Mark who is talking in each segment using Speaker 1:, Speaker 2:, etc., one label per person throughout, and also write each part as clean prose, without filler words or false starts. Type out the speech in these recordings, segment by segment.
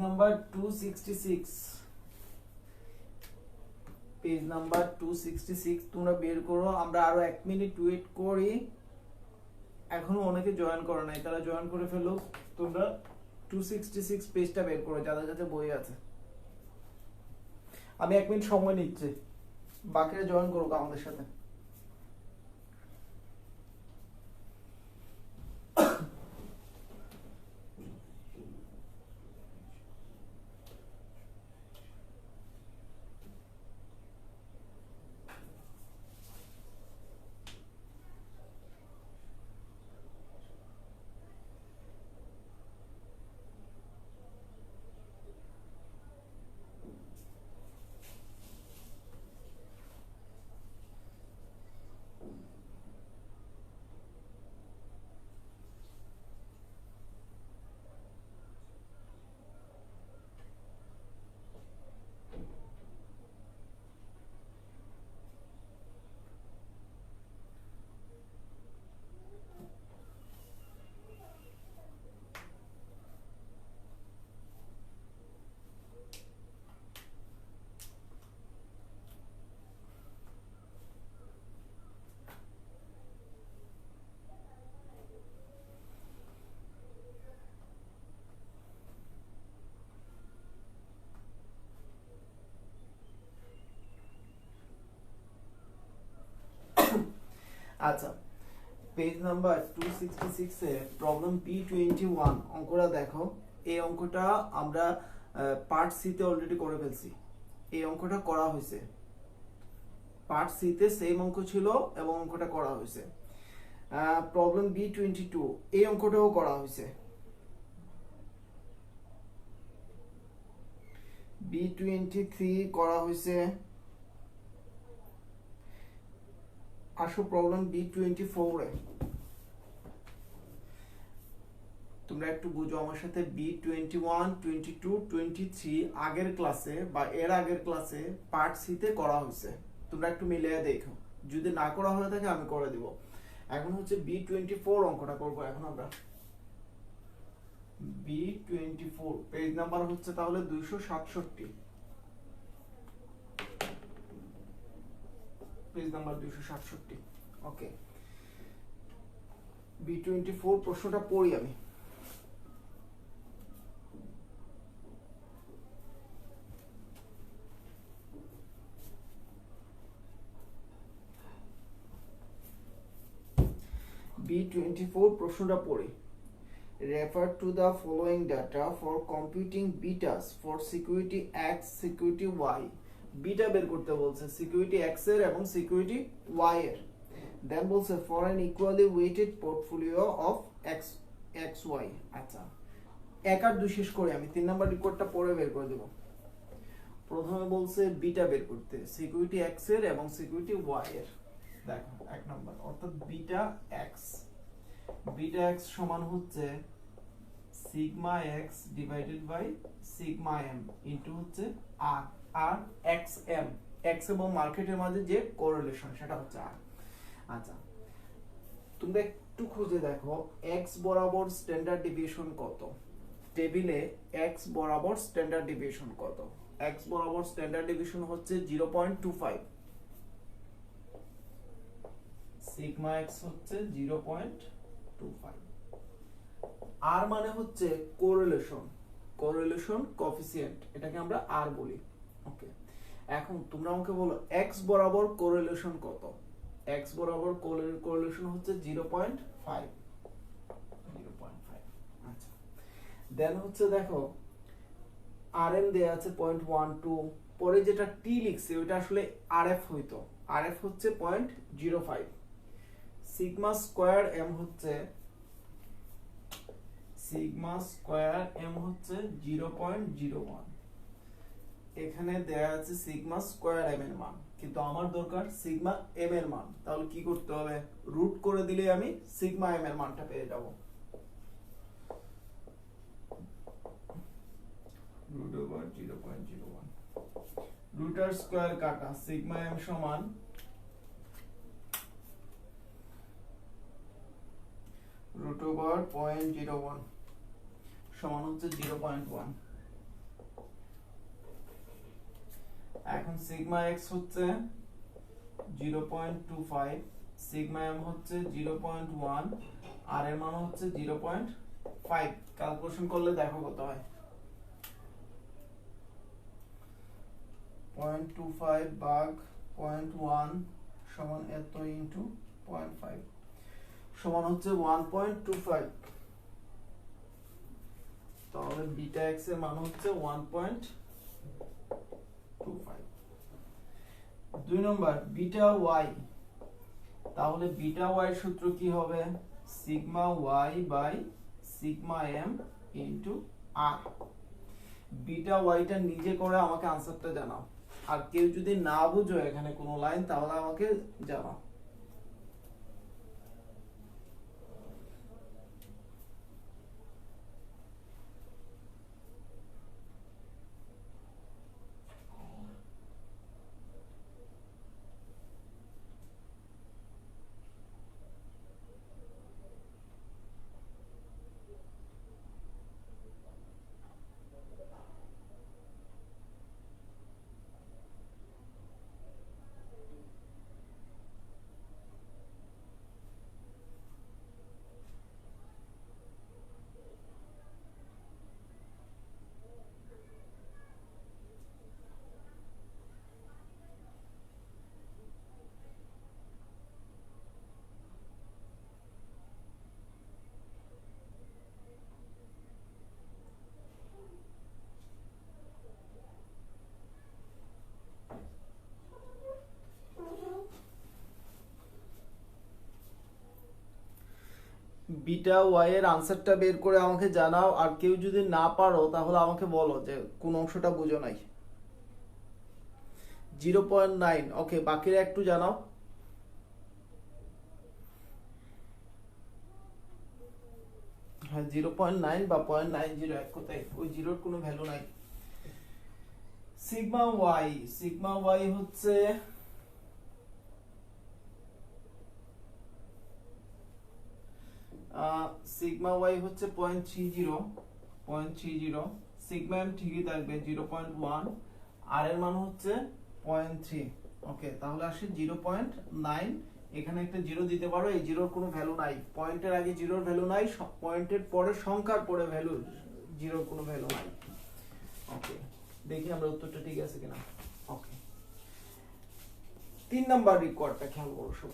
Speaker 1: Number 266 page number 266 তোমরা বের করো। আমরা আরো 1 মিনিট ওয়েট করি। এখনো অনেকে জয়েন করে নাই, তারা জয়েন করে ফেলো। তোমরা 266 পেজটা বের করো যাদের কাছে বই আছে। আমি 1 মিনিট সময় নিচ্ছি, বাকিরা জয়েন করো আমাদের সাথে। আচ্ছা, পেজ নাম্বার 266 এ প্রবলেম P21 অঙ্কটা দেখো। এই অঙ্কটা আমরা পার্ট সি তে অলরেডি করে ফেলছি। এই অঙ্কটা করা হয়েছে, পার্ট সি তে সেম অঙ্ক ছিল এবং অঙ্কটা করা হয়েছে। প্রবলেম B22 এই অঙ্কটাও করা হয়েছে। B23 করা হয়েছে। আসো প্রবলেম B24 এ। তোমরা একটু বুঝো আমার সাথে। B21, 22, 23 আগের ক্লাসে বা এর আগের ক্লাসে পার্ট সি তে করা হয়েছে। তোমরা একটু মিলিয়ে দেখো, যদি না করা হয়ে থাকে আমি করে দিব। এখন হচ্ছে B24 অঙ্কটা করব এখন আমরা। B24 পেজ নাম্বার হচ্ছে তাহলে 267, পেজ নাম্বার 267। ওকে, B24 প্রশ্নটা পড়ি আমি। B24 প্রশ্নটা পড়ি। Refer to the following data for computing betas for security X, security Y. Beta বের করতে বলছে সিকিউরিটি X এর এবং সিকিউরিটি Y এর। দেন বলছে for an equally weighted portfolio of XY। আচ্ছা, এক আর দুই শেষ করে আমি 3 নাম্বার রিপোর্টটা পরে বের করে দেব। প্রথমে বলছে বিটা বের করতে সিকিউরিটি X এর এবং সিকিউরিটি Y এর। দেখো 1 নাম্বার অর্থাৎ বিটা x সমান হচ্ছে sigma x divided by sigma m into হচ্ছে r xm। x এবং মার্কেটের মাঝে যে কোরিলেশন সেটা হচ্ছে r। আচ্ছা, তোমরা একটু খুঁজে দেখো x বরাবর স্ট্যান্ডার্ড ডেভিয়েশন কত। টেবিলে x বরাবর স্ট্যান্ডার্ড ডেভিয়েশন কত। x বরাবর স্ট্যান্ডার্ড ডেভিয়েশন হচ্ছে 0.25, সিগমা x হচ্ছে 0.25। আর মানে হচ্ছে কোরিলেশন কোএফিসিয়েন্ট, এটাকে আমরা আর বলি। ওকে, এখন তোমরা আমাকে বলো x বরাবর কোরিলেশন কত। x বরাবর কোরিলেশন হচ্ছে 0.5। আচ্ছা, দেন হচ্ছে দেখো rn দেয়া আছে 0.12, পরে যেটা t লিখছে ওটা আসলে rf হইতো, rf হচ্ছে 0.05। সিগমা স্কয়ার m হচ্ছে 0.01। এখানে দেয়া আছে সিগমা স্কয়ার m এর মান, কিন্তু আমার দরকার সিগমা m এর মান। তাহলে কি করতে হবে, রুট করে দিলে আমি সিগমা m এর মানটা পেয়ে যাব। রুট ওভার 0.01, রুটার স্কয়ার কাটা সিগমা m সমান রুট ওভার 0.01 সমান হচ্ছে 0.1। এখন সিগমা এক্স হচ্ছে 0.25, সিগমা এম হচ্ছে 0.1, আর এর মান হচ্ছে 0.5। ক্যালকুলেশন করলে দেখো কত হয়। 0.25 ভাগ 0.1 সমান এত ইনটু 0.5 সমান হচ্ছে 1.25। তাহলে বিটা এক্স এর মান হচ্ছে 1.25। 2 নম্বর বিটা ওয়াই, তাহলে বিটা ওয়াই এর সূত্র কি হবে? Sigma Y by sigma M into R. Beta ওয়াইটা নিজে করে আমাকে আনসারটা জানাও, আর কেউ যদি না বুঝো এখানে কোনো লাইন তাহলে আমাকে জানাও। বিটা ওয়াই এর আনসারটা বের করে আমাকে জানাও, আর কেউ যদি না পারো তাহলে আমাকে বলো যে কোন অংশটা বুঝো নাই। 0.9, ওকে, বাকিরা একটু জানাও। হ্যাঁ, 0.9 বা 0.90 এক কথায়, ওই জিরোর কোনো ভ্যালু নাই। সিগমা ওয়াই হচ্ছে সিগমা ওয়াই হচ্ছে 0.30, সিগমা এম ঠিকই থাকবে 0.1, আর এর মান হচ্ছে 0.3। ওকে, তাহলে আসে 0.9। এখানে একটা জিরো দিতে পারো, এই জিরোর কোনো ভ্যালু নাই, পয়েন্টের আগে জিরোর ভ্যালু নাই, পয়েন্টের পরে সংখ্যার পরে ভ্যালু, জিরোর কোনো ভ্যালু নাই। ওকে, দেখি আমরা উত্তরটা ঠিক আছে কিনা। ওকে, 3 নাম্বার রিকোয়ার্ডটা খেয়াল করো সব।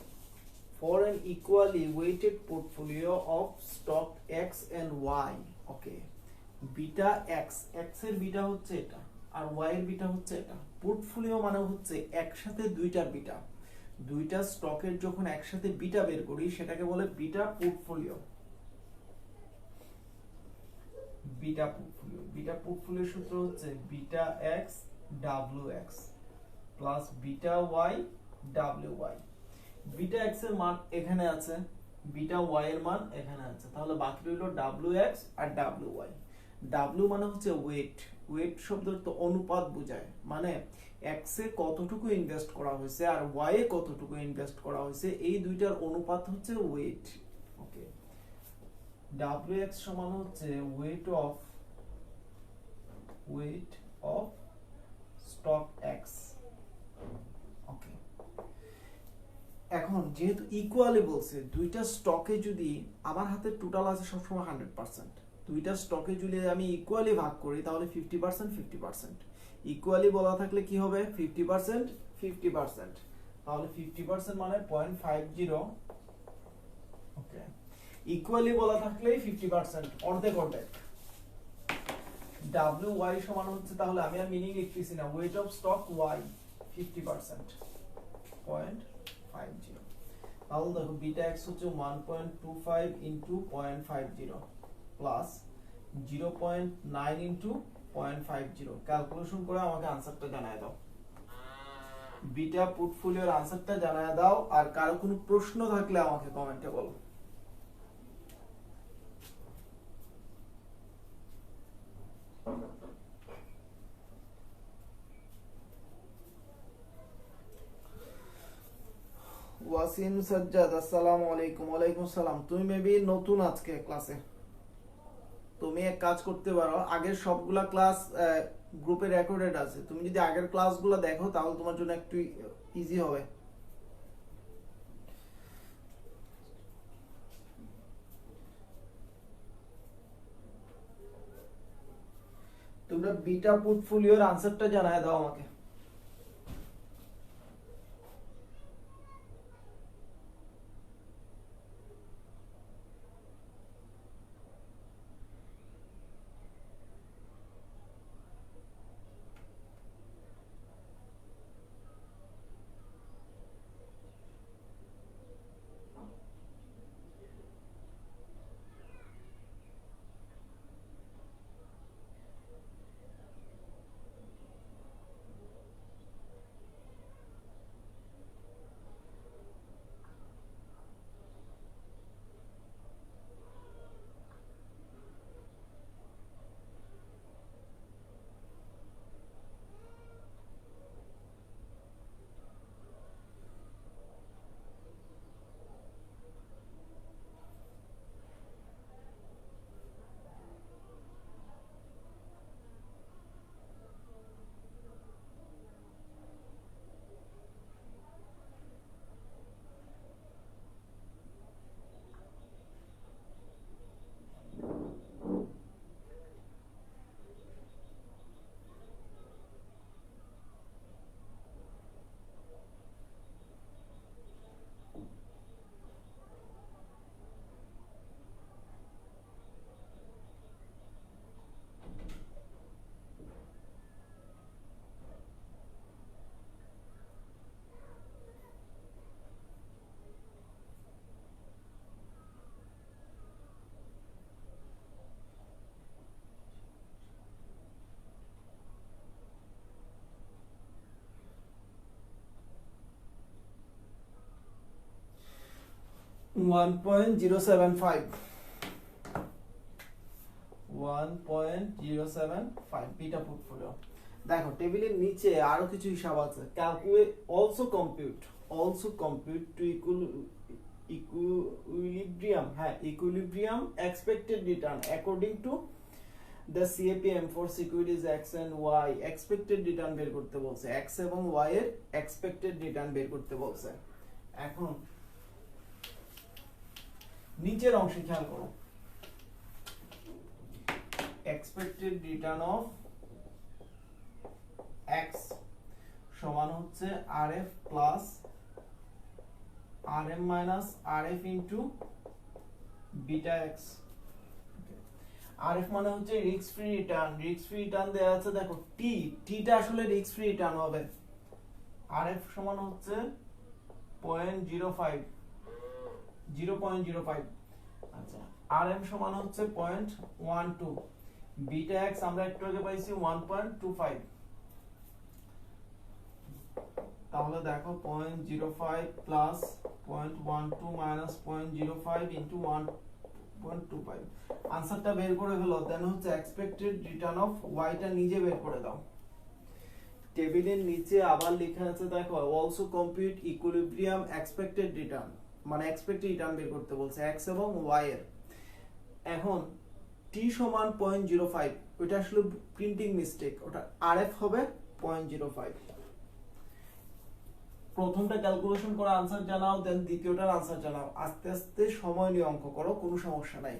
Speaker 1: For an equally weighted portfolio of stock X and Y, okay, beta X এর বিটা হচ্ছে এটা আর Y এর বিটা হচ্ছে এটা। পোর্টফোলিও মানে হচ্ছে একসাথে দুইটার বিটা, দুইটা স্টকের যখন একসাথে বিটা বের করি সেটাকে বলে বিটা পোর্টফোলিও। বিটা পোর্টফোলিওর সূত্র হচ্ছে beta X WX plus beta Y WY। Beta x এর মান এখানে আছে, বিটা ওয়াই এর মান এখানে আছে, তাহলে বাকি রইল ডাব্লিউ এক্স আর ডাব্লিউ ওয়াই। ডাব্লিউ মানে হচ্ছে ওয়েট, ওয়েট শব্দের তো অনুপাত বোঝায়, মানে এক্স এ কতটুকু ইনভেস্ট করা হয়েছে আর ওয়াই এ কতটুকু ইনভেস্ট করা হয়েছে, এই দুইটার অনুপাত হচ্ছে ওয়েট। ওকে, ডাব্লিউ এক্স সমান হচ্ছে ওয়েট অফ স্টক এক্স। ওকে, এখন যেহেতু ইকুয়ালি বলছে, দুইটা স্টকে যদি আমার হাতে টোটাল আছে সবসময় 100%, দুইটা স্টকে যদি আমি ইকুয়ালি ভাগ করি তাহলে 50% 50%। ইকুয়ালি বলা থাকলে কি হবে? 50% 50%, তাহলে 50% মানে 0.50। ওকে, ইকুয়ালি বলা থাকলে 50% অর্ধেক অর্ধেক। ডাব্লিউ ওয়াই সমান হচ্ছে, তাহলে আমি আর মিনিং লিখতেছি না, ওয়েট অফ স্টক ওয়াই 50%, 0.50। তাহলে দেখো বিটা এক্স হচ্ছে 1.25 ইনটু 0.50 প্লাস 0.9 ইনটু 0.50। ক্যালকুলেশন করে আমাকে আনসারটা জানায় দাও। বিটা পোর্টফোলিওর আনসারটা জানায় দাও, আর কারো কোনো প্রশ্ন থাকলে আমাকে কমেন্টে বলো। ওয়াসিম সাজ্জাদ, আসসালামু আলাইকুম। ওয়ালাইকুম আসসালাম। তুমি মেবি নতুন আজকে ক্লাসে, তুমি এক কাজ করতে পারো, আগের সবগুলা ক্লাস গ্রুপে রেকর্ডেড আছে, তুমি যদি আগের ক্লাসগুলো দেখো তাহলে তোমার জন্য একটু ইজি হবে। তোমরা বিটা পোর্টফোলিওর আনসারটা জানায় দাও আমাকে। One point zero seven five, 1.075 beta portfolio. দেখো টেবিলের নিচে আরো কিছু হিসাব আছে। Calculate also compute to equilibrium, হ্যাঁ equilibrium expected return according to the CAPM for securities X and Y. Expected return বের করতে বলছে, এক্স এবং ওয়াই এর এক্সপেক্টেড রিটার্ন বের করতে বলছে। এখন নিচের অংশে খেয়াল করো, expected return of x সমান হচ্ছে rf plus rm minus rf into beta x। rf মানে হচ্ছে রিস্ক ফ্রি রিটার্ন দেয়া আছে। দেখো টা আসলে রিস্ক ফ্রি রিটার্ন হবে। rf সমান হচ্ছে 0.05। আচ্ছা rm সমান হচ্ছে 0.12। বিটা এক্স আমরা একটু আগে পাইছি 1.25। তাহলে দেখো 0.05 প্লাস 0.12 মাইনাস 0.05 ইনটু 1.25, আনসারটা বের করে ফেলো। দেন হচ্ছে এক্সপেক্টেড রিটার্ন অফ ওয়াই টা নিজে বের করে দাও। টেবিলের নিচে আবার লেখা আছে দেখো also compute equilibrium expected return, মানে এক্সপেক্টেড রিটার্ন বের করতে বলছে এক্স এবং ওয়াই এর। এখন টি সমান 0.05, ওটা আসলে প্রিন্টিং মিস্টেক, ওটা আরএফ হবে 0.05। প্রথমটা ক্যালকুলেশন করে আনসার জানাও, দেন দ্বিতীয়টার আনসার জানাও। আস্তে আস্তে সময় নিয়ে অঙ্ক করো, কোনো সমস্যা নাই।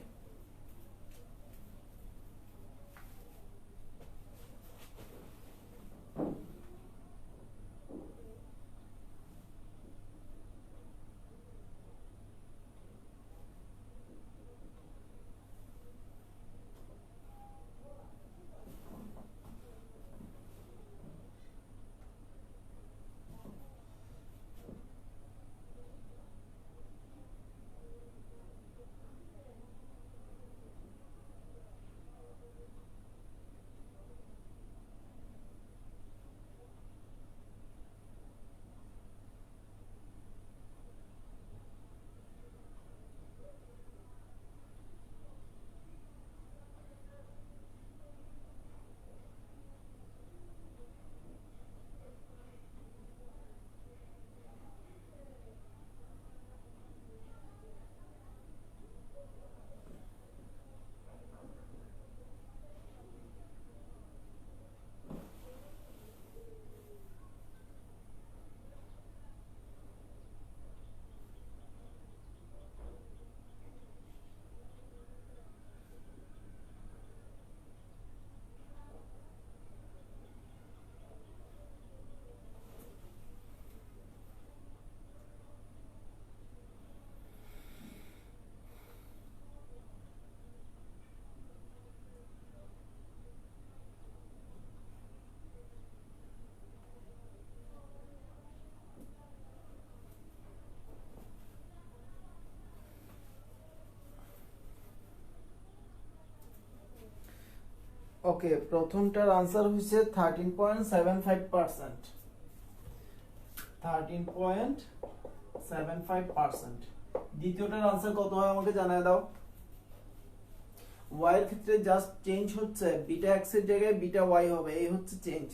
Speaker 1: ওকে, প্রথমটার আনসার হচ্ছে 13.75%। 13.75%। দ্বিতীয়টার আনসার কত হয় আমাকে জানায় দাও। ওয়াই এর ক্ষেত্রে জাস্ট চেঞ্জ হচ্ছে, বিটা এক্স এর জায়গায় বিটা ওয়াই হবে, এই হচ্ছে চেঞ্জ।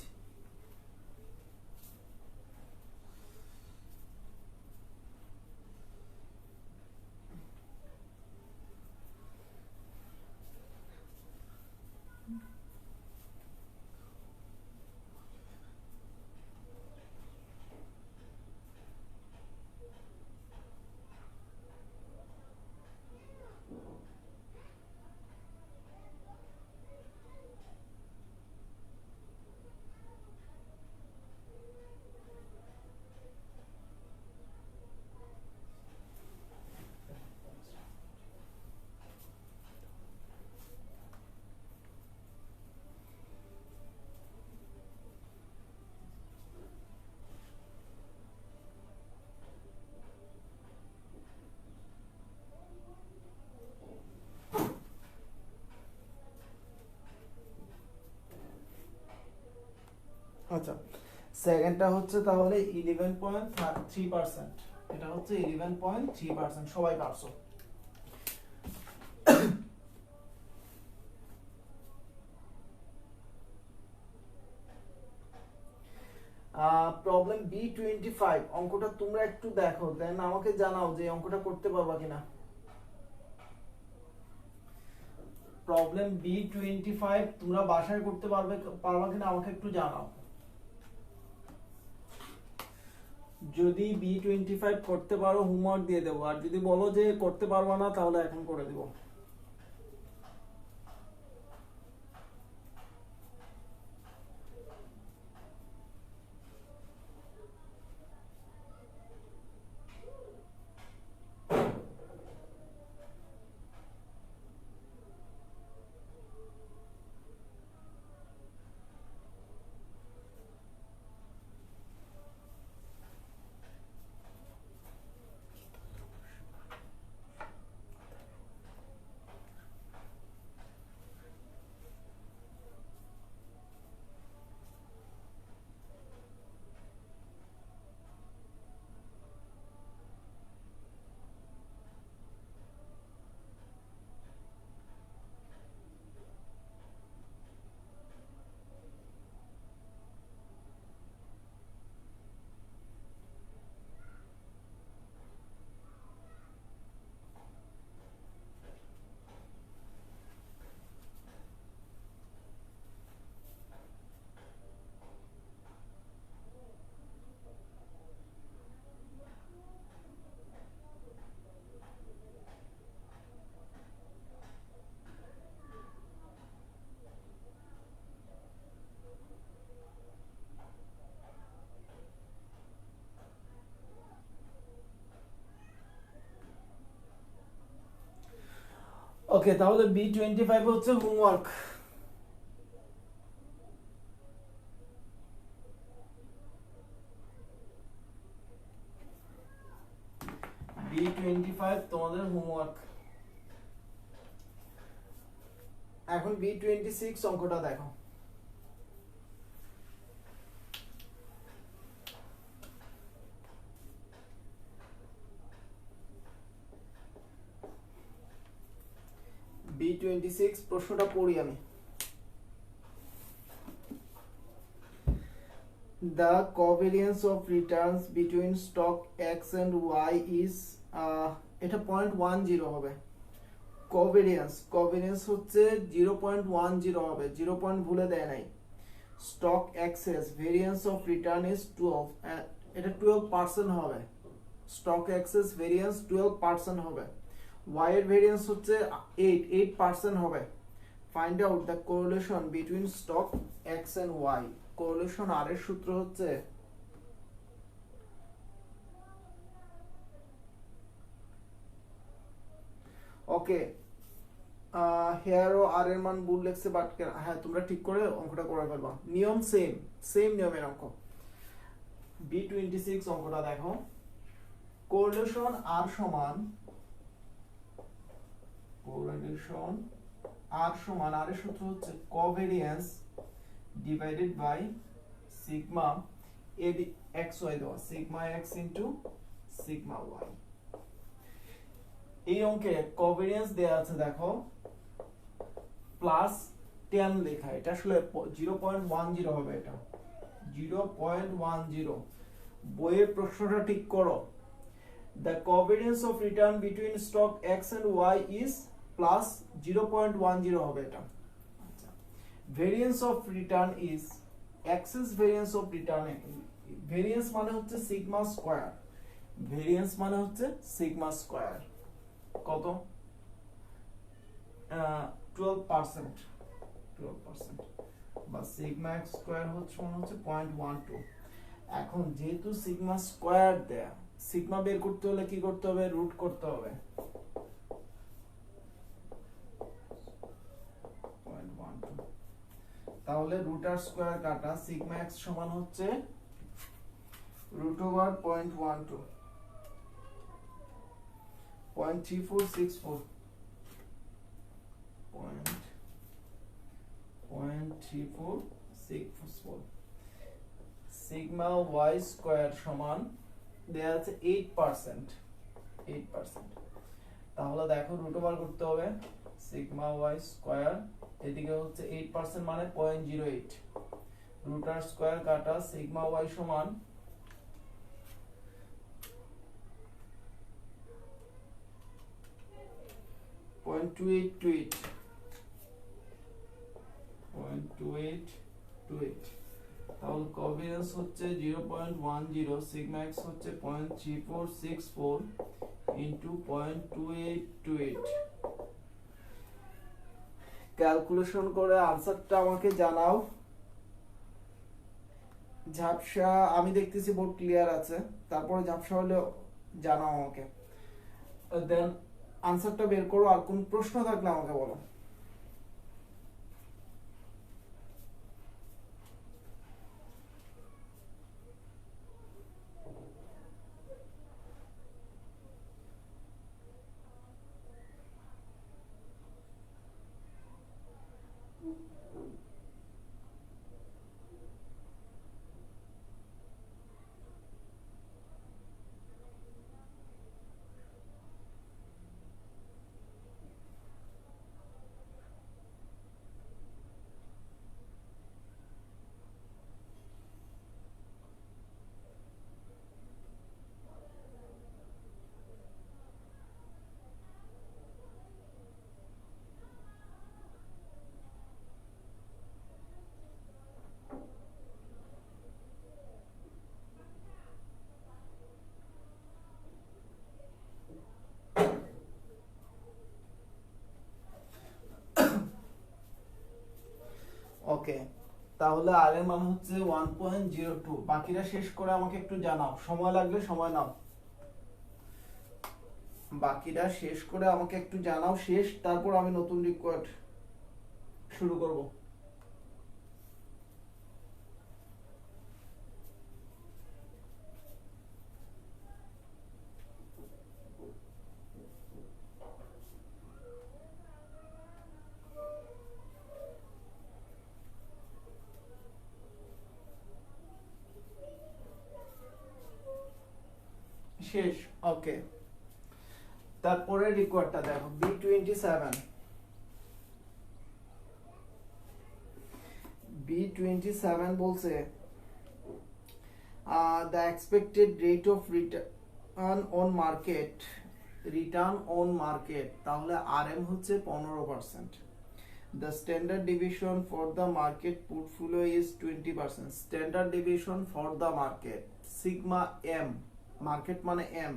Speaker 1: আচ্ছা, সেকেন্ডটা হচ্ছে তাহলে 11.3%। এটা হচ্ছে 11.3%, সবাই পারছো। প্রবলেম B25, অঙ্কটা তোমরা একটু দেখো, দেন আমাকে জানাও যে অঙ্কটা করতে পারবা কিনা। প্রবলেম B25 তোমরা বাসায় করতে পারবা কিনা আমাকে একটু জানাও। যদি B25 করতে পারো হোমওয়ার্ক দিয়ে দেবো, আর যদি বলো যে করতে পারবা না তাহলে এখন করে দেবো। ওকে, তাহলে B25 হচ্ছে হোমওয়ার্ক। B25 তোমাদের হোমওয়ার্ক। এখন B26 অঙ্কটা দেখো। B26 প্রশ্নটা পড়ি আমি। The covariance of returns between stock X and Y is এটা 0.10 হবে। covariance হচ্ছে 0.10 হবে, 0 পয়েন্ট ভুলে দেয় নাই। stock access variance of return is 12, এটা 12% হবে। stock access variance 12% হবে। Y এর variance হচ্ছে 8% হবে। find out the correlation between stock X and Y। correlation R এর সূত্র হচ্ছে ওকে, হেয়ারও আর এর মান ভুল লেখছে, বাট হ্যাঁ তোমরা ঠিক করে অঙ্কটা করে ফেলবা। নিয়ম সেম নিয়মের অঙ্ক। B26 অঙ্কটা দেখো। correlation R সমান আর সমান আর এর সূত্র হচ্ছে কোভেরিয়েন্স ডিভাইডেড বাই সিগমা এডি এক্স ওয়াই দেওয়া sigma X into sigma Y. এই অঙ্কে কোভেরিয়েন্স দেয়া আছে দেখো প্লাস 10 লেখা, এটা আসলে 0.10 হবে, এটা 0.10। বইয়ের প্রশ্নটা ঠিক করো। The covariance of return between stock X and Y is plus 0.10 হবে এটা। আচ্ছা, variance of return is X's variance of return, variance মানে হচ্ছে সিগমা স্কয়ার, variance মানে হচ্ছে সিগমা স্কয়ার কত 12% বা সিগমা এক্স স্কয়ার হচ্ছে 0.12। এখন যেহেতু সিগমা স্কয়ার দেয়া, সিগমা বের করতে হলে কি করতে হবে, রুট করতে হবে 0.12। তাহলে রুট আর স্কয়ার কাটা, সিগমা এক্স সমান হচ্ছে root over 0.12 0.3464 0.3464 sigma Y square সমান দেয়া আছে 8%। তাহলে দেখো রুট ওভার করতে হবে সিগমা ওয়াই স্কয়ার, এদিকে হচ্ছে 8% মানে 0.08, রুট আর স্কয়ার কাটা সিগমা ওয়াই সমান 0.2828 তাহলে কোভেরিয়েন্স হচ্ছে 0.10, সিগমা এক্স হচ্ছে 0.3464 ইনটু 0.2828। ক্যালকুলেশন করে আনসারটা আমাকে জানাও। ঝাপসা আমি দেখতেছি বোর্ড ক্লিয়ার আছে, তারপরে ঝাপসা হলে জানাও আমাকে, দেন আনসারটা বের করো। আর কোন প্রশ্ন থাকলে আমাকে বলো। ওকে, তাহলে আর এর মান হচ্ছে 1.02। বাকিটা শেষ করে আমাকে একটু জানাও, সময় লাগলে সময় নাও। বাকিটা শেষ করে আমাকে একটু জানাও শেষ, তারপর আমি নতুন রিকোয়ার্ড শুরু করব। শেষ, ওকে। তারপরে রিকোয়ার্ডটা দেখো B27 বলছে the expected rate of return on market, তাহলে RM হচ্ছে 15%, the standard deviation for the market portfolio is 20%, standard deviation for the market sigma m, market মানে m,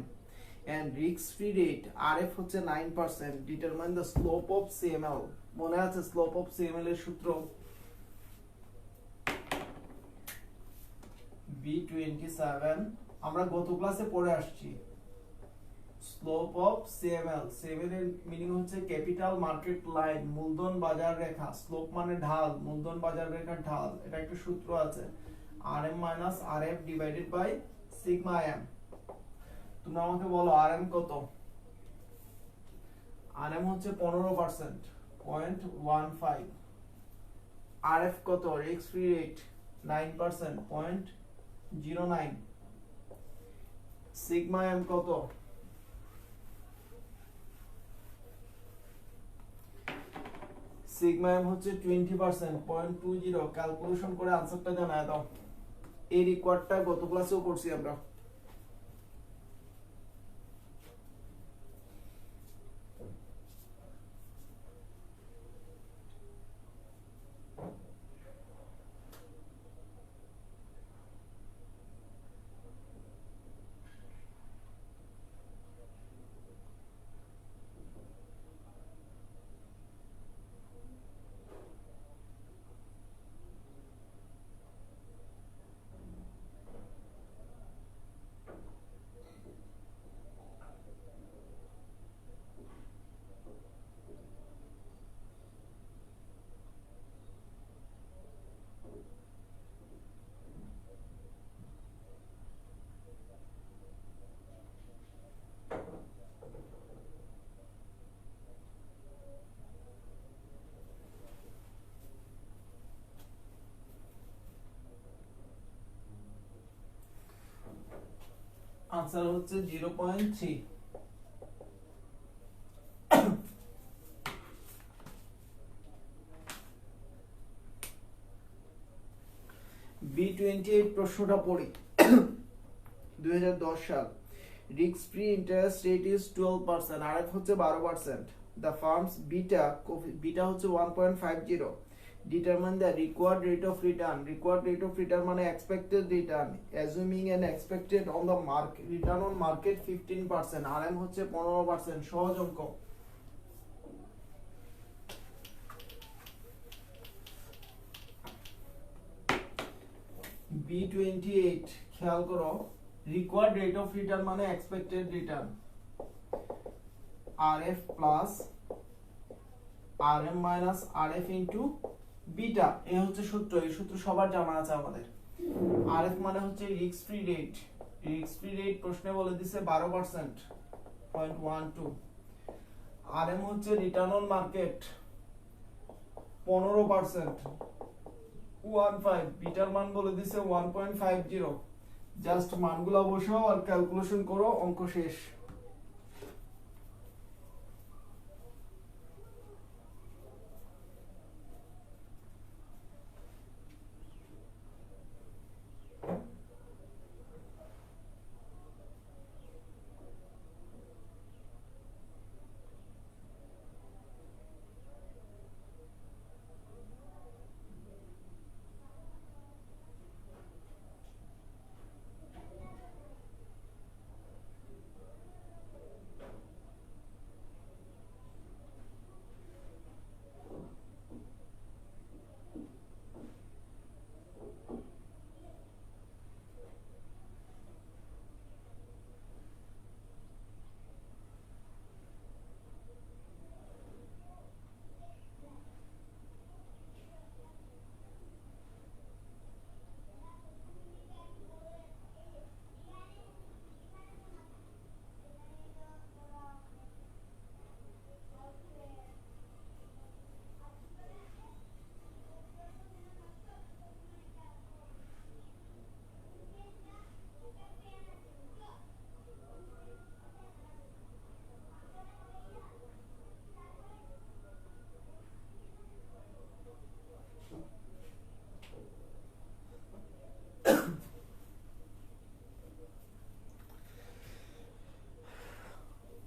Speaker 1: and risk free rate RF হচ্ছে 9%, determine the slope of CML, মনে আছে slope of CML এর সূত্র B27 আমরা গত ক্লাসে পড়ে আসছি। স্লোপ অফ CML, CML এর মিনিং হচ্ছে ক্যাপিটাল মার্কেট লাইন, মূলধন বাজার রেখা, স্লোপ মানে ঢাল, মূলধন বাজার রেখার ঢাল, এটা একটা সূত্র আছে RM minus RF divided by sigma m। তোমরা আমাকে বলো RM কত? RM হচ্ছে 15%, 0.15 RF কত risk free rate 9% 0.09 sigma m কত সিগমা এম হচ্ছে 20% 0.20 ক্যালকুলেশন করে আনসারটা জানায় দাও এই রিকোয়ার্ডটা গত ক্লাসেও করছি আমরা आंसर হচ্ছে 0.3 B28 প্রশ্নটা পড়ি 2010 সাল risk free interest rate is 12% RF হচ্ছে 12% the firm's beta হচ্ছে 1.50 determine the required rate of return মানে expected return assuming an expected on the market return on market 15% RM হচ্ছে 15% সহজ অঙ্ক B28 খেয়াল করো required rate of return মানে expected return RF plus RM minus RF into beta এই হচ্ছে সূত্র এই সূত্র সবার জানা আছে আমাদের RF মানে হচ্ছে রিস্ক ফ্রি রেট প্রশ্নে বলে দিছে 12% 0.12 RM হচ্ছে রিটার্ন অন মার্কেট 15% 15 বিটার মান বলে দিছে 1.50 জাস্ট মানগুলো বসাও আর ক্যালকুলেশন করো অঙ্ক শেষ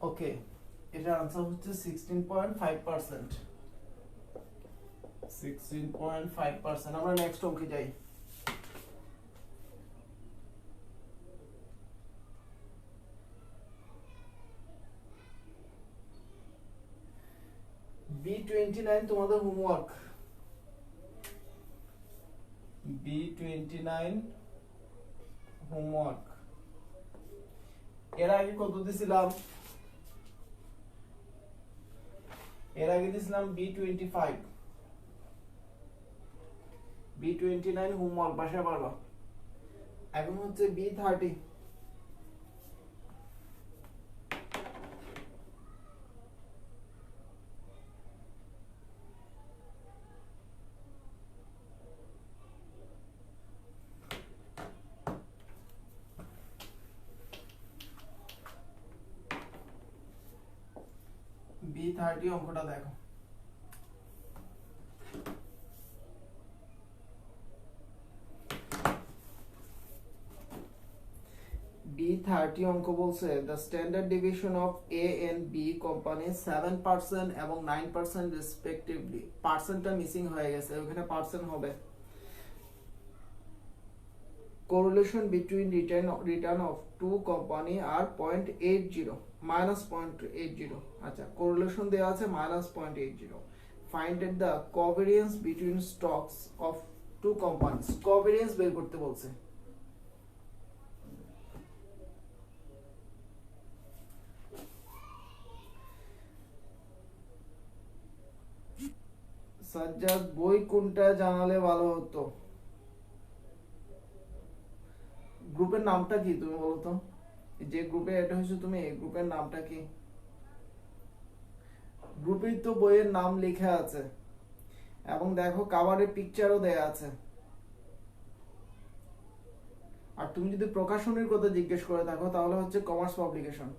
Speaker 1: ওকে এটার आंसर হচ্ছে 16.5% 16.5% আমরা নেক্সট অঙ্কে যাই B29 তোমাদের হোমওয়ার্ক B29 হোমওয়ার্ক এর আগে কত দিছিলাম এর আগে দিছিলাম B25 B29 হোমওয়ার্ক বাসায় পারবা এখন হচ্ছে B30 B30 B30 অঙ্কটা দেখো। B30 অঙ্ক বলছে the standard deviation of A and B companies 7% এবং 9% respectively। পার্সেন্টটা মিসিং হয়ে গেছে, ওখানে পার্সেন্ট হবে। correlation between return of two company are 0.80 minus 0.80। আচ্ছা, correlation দেওয়া আছে -0.80। find that the covariance between stocks of two companies, covariance বের করতে বলছে। সাজ্জাদ, বই কোনটা জানালে ভালো হতো? গ্রুপের নামটা কি তুমি বলো তো? যে গ্রুপে অ্যাড হয়েছো তুমি, এই গ্রুপের নামটা কি? গ্রুপেই তো বইয়ের নাম লেখা আছে এবং দেখো কভারে পিকচারও দেয়া আছে। আর তুমি যদি প্রকাশনের কথা জিজ্ঞেস করে থাকো তাহলে হচ্ছে কমার্স পাবলিকেশন।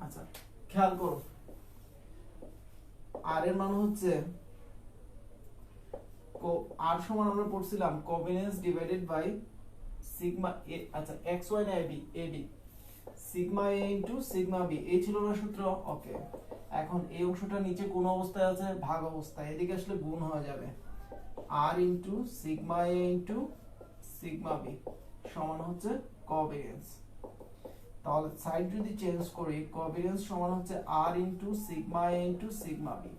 Speaker 1: আচ্ছা, খেয়াল করো, আর এর মান হচ্ছে আর সমান আমরা পড়ছিলাম covariance divided by sigma A. আচ্ছা, এক্স ওয়াই না A B, A B sigma A into sigma B, এই ছিল না সূত্র? ওকে, এখন এই অংশটা নিচে কোন অবস্থায় আছে? ভাগ অবস্থায়। এদিকে আসলে গুণ হয়ে যাবে, আর into sigma A into sigma B সমান হচ্ছে কোভেরিয়েন্স। তাহলে সাইড যদি চেঞ্জ করি, কোভেরিয়েন্স সমান হচ্ছে আর into sigma A into sigma B.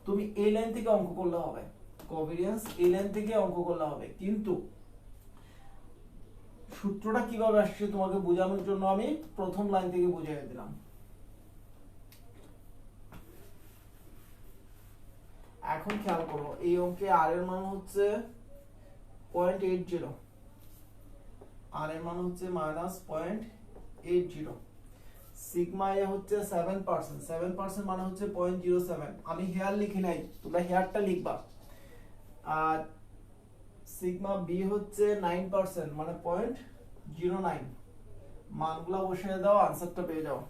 Speaker 1: তুমি এই লাইন থেকে অঙ্ক করলে হবে, কোভেরিয়েন্স এই লাইন থেকে অঙ্ক করলে হবে, কিন্তু সূত্রটা কিভাবে আসছে তোমাকে বোঝানোর জন্য আমি প্রথম লাইন থেকে বুঝিয়ে দিলাম। এখন খেয়াল করো, এই অঙ্কে আর এর মান হচ্ছে 0.80, আর এর মান হচ্ছে -0.80, সিগমা এ হচ্ছে 7%, 7% মানে হচ্ছে 0.07। আমি হেয়ার লিখি নাই, তোমরা হেয়ারটা লিখবা। আর সিগমা বি হচ্ছে 9% মানে 0.09। মানগুলা বসিয়ে দাও, আনসারটা পেয়ে যাও।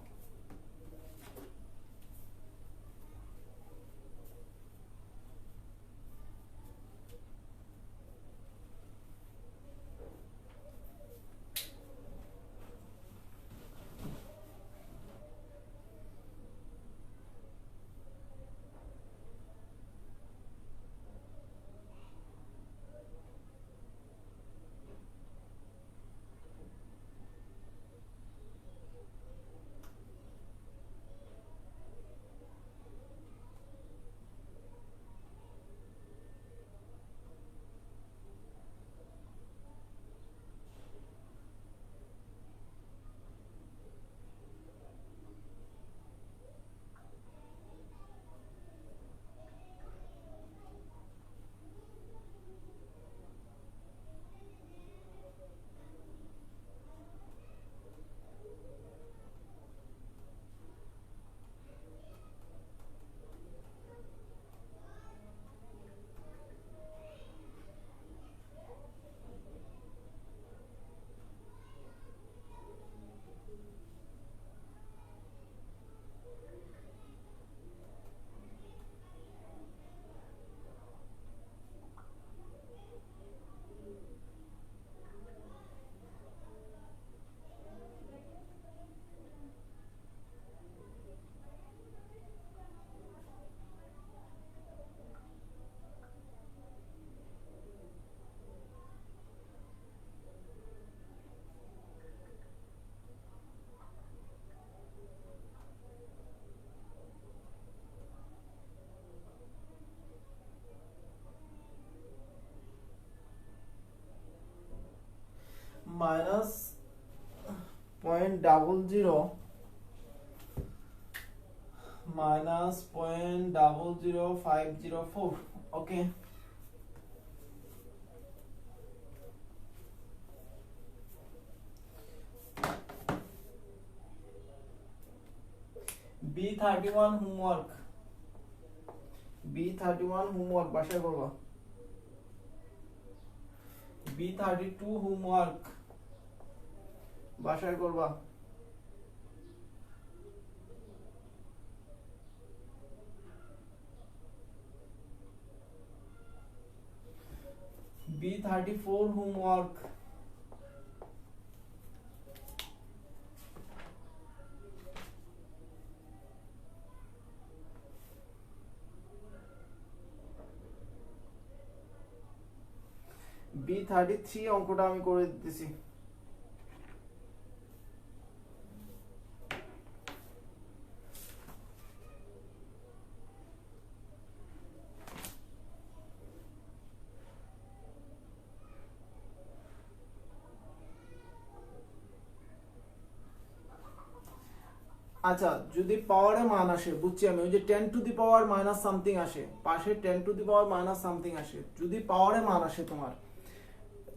Speaker 1: -0.00 -0.00504। ওকে, B31 হোমওয়ার্ক B31 হোমওয়ার্ক বাসায় করবা। B32 হোমওয়ার্ক বাসায় করবা। B34 homework. B33 অঙ্কটা আমি করে দিতেছি। আচ্ছা, যদি পাওয়ারে মান আসে, বুঝছি আমি, ওই যে 10 to the power minus something আসে, পাশে 10 to the power minus something আসে, যদি পাওয়ারে মান আসে তোমার,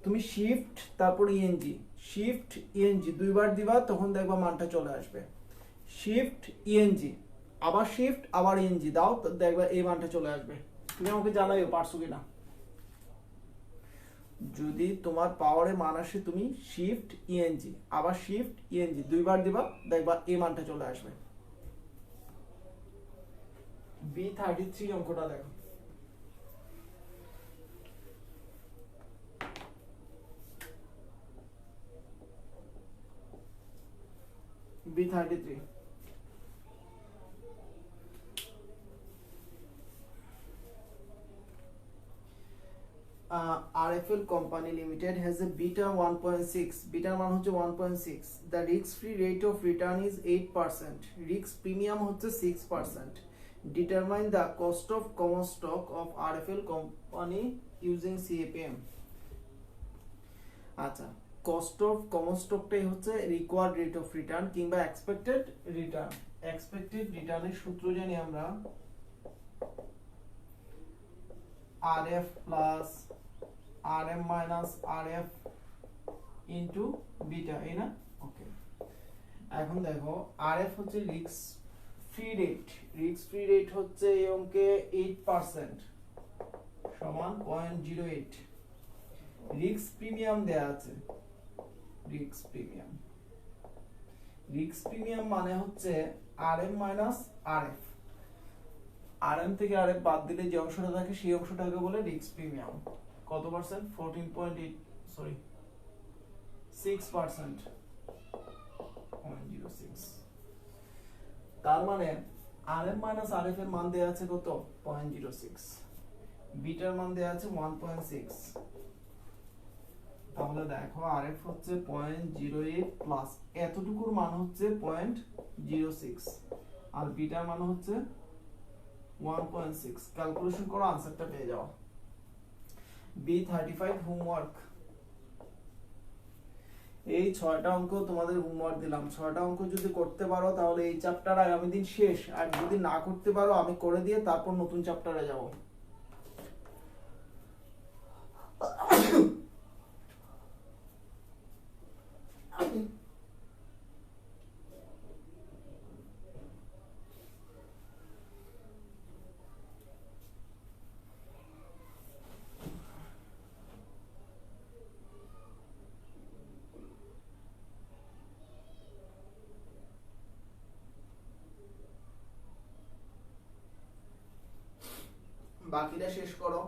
Speaker 1: তুমি শিফট তারপর ইএনজি, শিফট ইএনজি দুইবার দিবা, তখন দেখবা মানটা চলে আসবে। শিফট ইএনজি, আবার শিফট আবার ইএনজি দাও, তো দেখবা এই মানটা চলে আসবে। তুমি আমাকে জানাইও পারছো কিনা। যদি তোমার পাওয়ারে মান আসে, তুমি শিফট ইএনজি আবার শিফট ইএনজি দুইবার দিবা, দেখবা এই মানটা চলে আসবে। B33 অঙ্কটা দেখো। B33, RFL Company Limited has a beta 1.6, beta মান হচ্ছে 1.6, the risk free rate of return is 8%, risk premium হচ্ছে 6%, determine the cost of common stock of RFL Company using CAPM। আচ্ছা, cost of common stock টাই হচ্ছে required rate of return কিংবা expected return। expected return এর সূত্র জানি আমরা RF plus RM minus RF into beta, এই না? ওকে, এখন দেখো RF হচ্ছে risk free rate, risk free rate হচ্ছে এই অঙ্কে 8% সমান 0.08। রিস্ক প্রিমিয়াম দেয়া আছে, রিস্ক প্রিমিয়াম, রিস্ক প্রিমিয়াম মানে হচ্ছে RM minus RF, RM থেকে RF বাদ দিলে যে অংশটা থাকে সেই অংশটাকে বলে রিস্ক প্রিমিয়াম। কত পার্সেন্ট? 14.8, সরি 6%, 0.06। তার মানে RM মাইনাস RF এর মান দেয়া আছে কত? 0.06, বিটার মান দেয়া আছে 1.6। তাহলে দেখো RF হচ্ছে 0.08 প্লাস এতটুকুর মান হচ্ছে 0.06 আর বিটার মান হচ্ছে 1.6। ক্যালকুলেশন করো, আনসারটা পেয়ে যাও। B35 homework. এই 6টা অঙ্ক তোমাদের হোমওয়ার্ক দিলাম, 6টা অঙ্ক যদি করতে পারো তাহলে এই চ্যাপ্টার আগামী দিন শেষ, আর যদি না করতে পারো আমি করে দিয়ে তারপর নতুন চ্যাপ্টারে যাব। বাকিটা শেষ করো।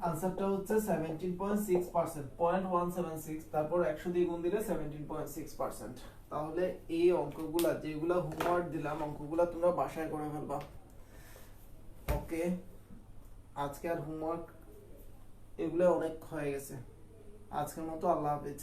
Speaker 1: আনসারটা হচ্ছে 17.6%, 0.176, তারপর 100 দিয়ে গুণ দিলে 17.6%। তাহলে এই অঙ্কগুলা যেগুলা হোমওয়ার্ক দিলাম অঙ্কগুলা তোমরা বাসায় করে ফেলবা। ওকে, আজকে আর হোমওয়ার্ক এগুলো অনেক হয়ে গেছে। আজকের মতো আল্লাহ হাফেজ।